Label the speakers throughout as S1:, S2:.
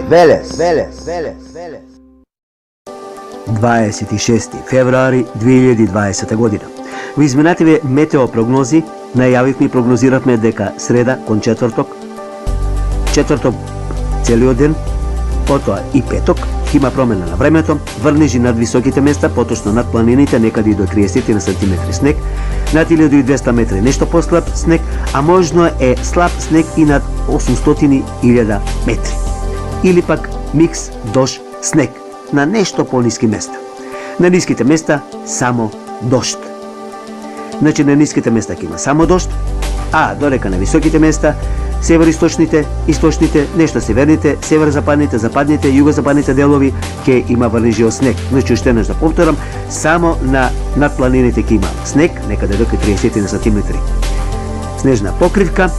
S1: Велес. 26. февруари 2020 година. Во изминативе метеопрогнози најавивме и прогнозиравме дека среда кон четврток целиот ден, потоа и петок има промена на времето, врнежи над високите места, поточно над планините некаде и до 30 на сантиметри снег, над 1200 метри нешто послаб снег, а можно е слаб снег и над 800.000 метри. Или пак микс дожд снег на нешто пониски места. На ниските места само дожд. Значи на ниските места ќе има само дожд, а дорека на високите места, североисточните, источните, нешто северните, северозападните, западните, југозападните делови ќе има врнежи од снег. Значи уште еднаш да повторам, само над планините ќе има снег, некаде до 30 сантиметри. Снежна покривка,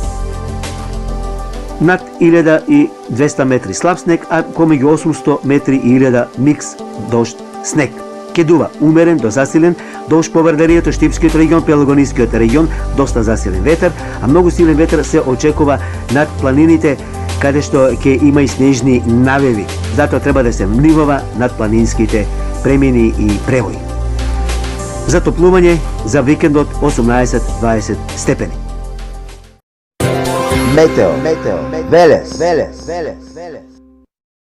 S1: над 1200 метри слаб снег, а помеѓу 800 метри и 1000 микс дожд снег. Ке дува умерен до засилен долж Повардаријето, Штипскиот регион, Пелагонискиот регион, доста засилен ветер, а многу силен ветер се очекува над планините каде што ќе има и снежни навеви. Затоа треба да се внимава над планинските премини и превои. Затоплување за викендот 18-20 степени. Велес.